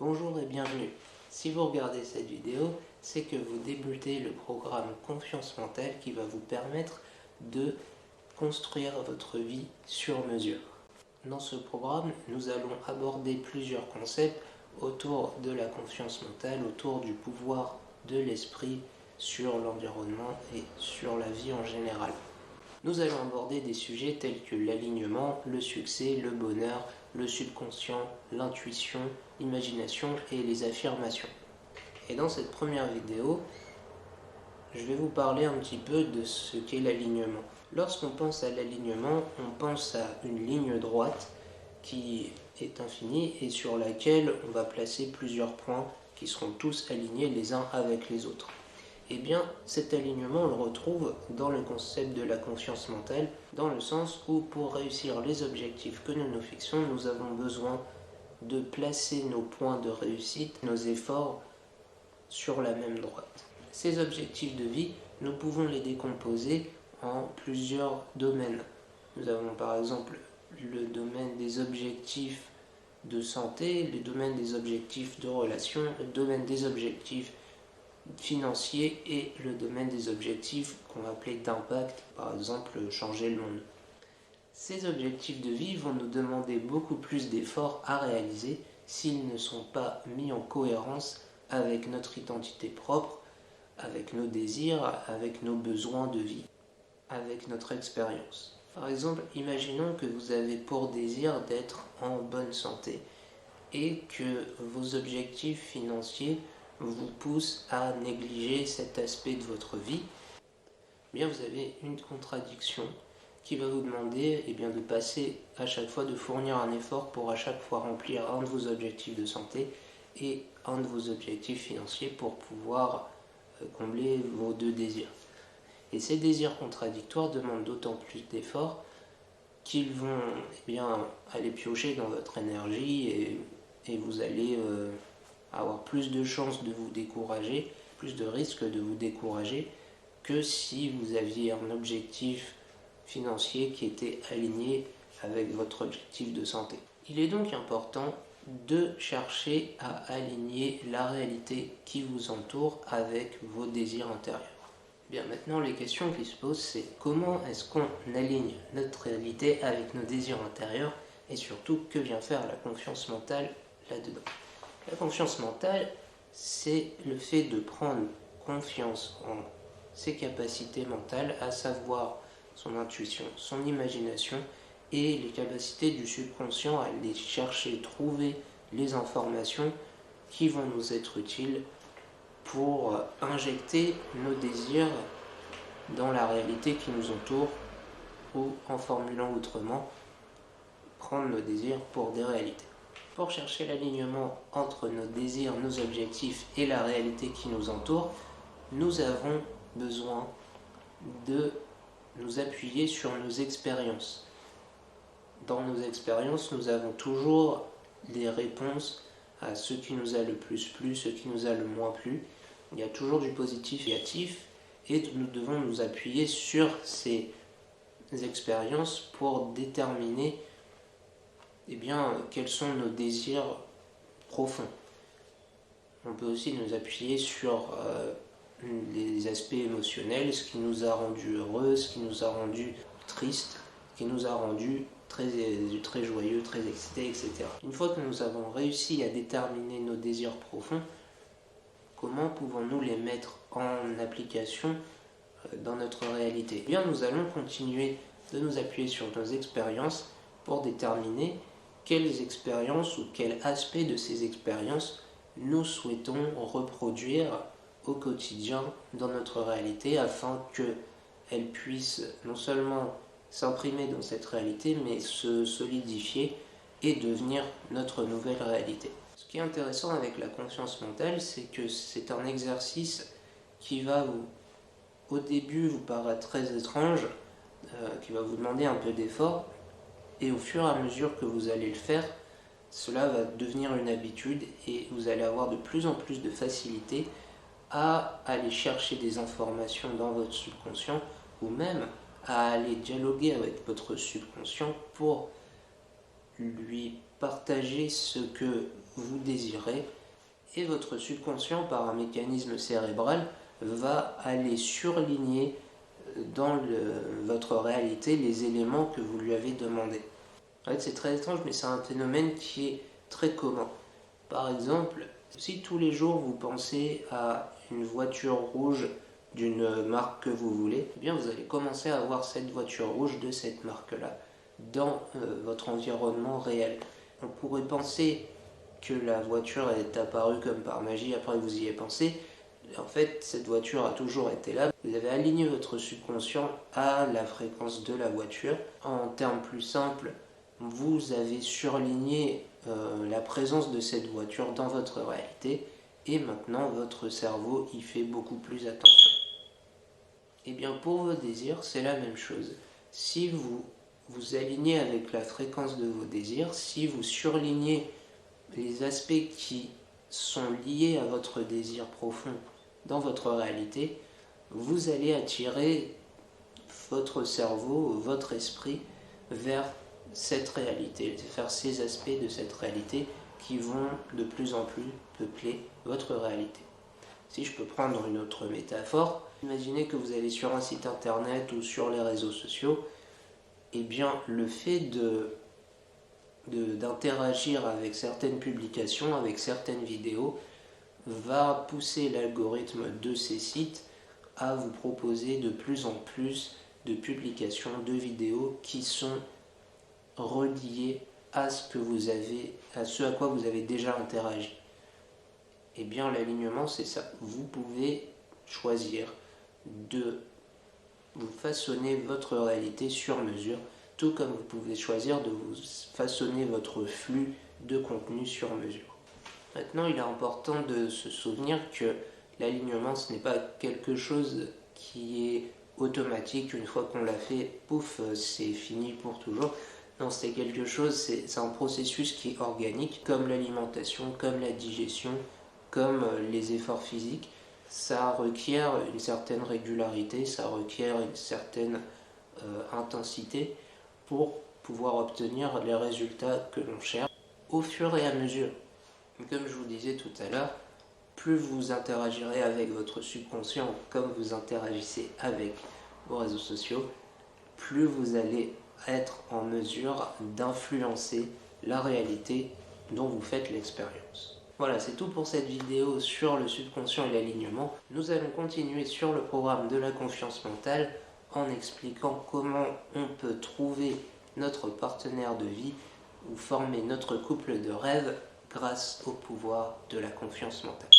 Bonjour et bienvenue. Si vous regardez cette vidéo, c'est que vous débutez le programme Confiance mentale qui va vous permettre de construire votre vie sur mesure. Dans ce programme, nous allons aborder plusieurs concepts autour de la confiance mentale, autour du pouvoir de l'esprit sur l'environnement et sur la vie en général. Nous allons aborder des sujets tels que l'alignement, le succès, le bonheur, le subconscient, l'intuition, l'imagination et les affirmations. Et dans cette première vidéo, je vais vous parler un petit peu de ce qu'est l'alignement. Lorsqu'on pense à l'alignement, on pense à une ligne droite qui est infinie et sur laquelle on va placer plusieurs points qui seront tous alignés les uns avec les autres. Eh bien, cet alignement, on le retrouve dans le concept de la confiance mentale, dans le sens où pour réussir les objectifs que nous nous fixons, nous avons besoin de placer nos points de réussite, nos efforts sur la même droite. Ces objectifs de vie, nous pouvons les décomposer en plusieurs domaines. Nous avons par exemple le domaine des objectifs de santé, le domaine des objectifs de relation, le domaine des objectifs financiers et le domaine des objectifs qu'on va appeler d'impact, par exemple changer le monde. Ces objectifs de vie vont nous demander beaucoup plus d'efforts à réaliser s'ils ne sont pas mis en cohérence avec notre identité propre, avec nos désirs, avec nos besoins de vie, avec notre expérience. Par exemple, imaginons que vous avez pour désir d'être en bonne santé et que vos objectifs financiers vous poussent à négliger cet aspect de votre vie. Bien, vous avez une contradiction qui va vous demander de passer à chaque fois, de fournir un effort pour à chaque fois remplir un de vos objectifs de santé et un de vos objectifs financiers pour pouvoir combler vos deux désirs. Et ces désirs contradictoires demandent d'autant plus d'efforts qu'ils vont aller piocher dans votre énergie et vous allez avoir plus de chances de vous décourager, plus de risques de vous décourager que si vous aviez un objectif financier qui était aligné avec votre objectif de santé. Il est donc important de chercher à aligner la réalité qui vous entoure avec vos désirs intérieurs. Bien, maintenant les questions qui se posent, c'est comment est-ce qu'on aligne notre réalité avec nos désirs intérieurs et surtout que vient faire la confiance mentale là-dedans. La confiance mentale, c'est le fait de prendre confiance en ses capacités mentales, à savoir son intuition, son imagination et les capacités du subconscient à aller chercher, trouver les informations qui vont nous être utiles pour injecter nos désirs dans la réalité qui nous entoure ou, en formulant autrement, prendre nos désirs pour des réalités. Pour chercher l'alignement entre nos désirs, nos objectifs et la réalité qui nous entoure, nous avons besoin de nous appuyer sur nos expériences. Dans nos expériences, nous avons toujours des réponses à ce qui nous a le plus plu, ce qui nous a le moins plu. Il y a toujours du positif et du négatif et nous devons nous appuyer sur ces expériences pour déterminer quels sont nos désirs profonds. On peut aussi nous appuyer sur les aspects émotionnels, ce qui nous a rendu heureux, ce qui nous a rendu triste, ce qui nous a rendu très joyeux, très excités, etc. Une fois que nous avons réussi à déterminer nos désirs profonds, comment pouvons-nous les mettre en application dans notre réalité ? Nous allons continuer de nous appuyer sur nos expériences pour déterminer quelles expériences ou quel aspect de ces expériences nous souhaitons reproduire au quotidien dans notre réalité afin qu'elles puissent non seulement s'imprimer dans cette réalité mais se solidifier et devenir notre nouvelle réalité. Ce qui est intéressant avec la confiance mentale, c'est que c'est un exercice qui va au début vous paraître très étrange, qui va vous demander un peu d'effort. Et au fur et à mesure que vous allez le faire, cela va devenir une habitude et vous allez avoir de plus en plus de facilité à aller chercher des informations dans votre subconscient ou même à aller dialoguer avec votre subconscient pour lui partager ce que vous désirez, et votre subconscient, par un mécanisme cérébral, va aller surligner dans votre réalité les éléments que vous lui avez demandés. En fait, c'est très étrange, mais c'est un phénomène qui est très commun. Par exemple, si tous les jours vous pensez à une voiture rouge d'une marque que vous voulez, eh bien vous allez commencer à voir cette voiture rouge de cette marque-là dans votre environnement réel. On pourrait penser que la voiture est apparue comme par magie après que vous y ayez pensé. En fait, cette voiture a toujours été là. Vous avez aligné votre subconscient à la fréquence de la voiture. En termes plus simples, vous avez surligné la présence de cette voiture dans votre réalité et maintenant votre cerveau y fait beaucoup plus attention. Et bien pour vos désirs, c'est la même chose. Si vous vous alignez avec la fréquence de vos désirs, si vous surlignez les aspects qui sont liés à votre désir profond dans votre réalité, vous allez attirer votre cerveau, votre esprit vers cette réalité, vers ces aspects de cette réalité qui vont de plus en plus peupler votre réalité. Si je peux prendre une autre métaphore, imaginez que vous allez sur un site internet ou sur les réseaux sociaux, et bien le fait d'interagir avec certaines publications, avec certaines vidéos, va pousser l'algorithme de ces sites à vous proposer de plus en plus de publications, de vidéos qui sont reliées à ce à quoi vous avez déjà interagi. Eh bien l'alignement c'est ça. Vous pouvez choisir de vous façonner votre réalité sur mesure, tout comme vous pouvez choisir de vous façonner votre flux de contenu sur mesure. Maintenant, il est important de se souvenir que l'alignement, ce n'est pas quelque chose qui est automatique. Une fois qu'on l'a fait, pouf, c'est fini pour toujours. Non, c'est quelque chose, c'est un processus qui est organique, comme l'alimentation, comme la digestion, comme les efforts physiques. Ça requiert une certaine régularité, ça requiert une certaine intensité pour pouvoir obtenir les résultats que l'on cherche au fur et à mesure. Comme je vous disais tout à l'heure, plus vous interagirez avec votre subconscient comme vous interagissez avec vos réseaux sociaux, plus vous allez être en mesure d'influencer la réalité dont vous faites l'expérience. Voilà, c'est tout pour cette vidéo sur le subconscient et l'alignement. Nous allons continuer sur le programme de la confiance mentale en expliquant comment on peut trouver notre partenaire de vie ou former notre couple de rêve grâce au pouvoir de la confiance mentale.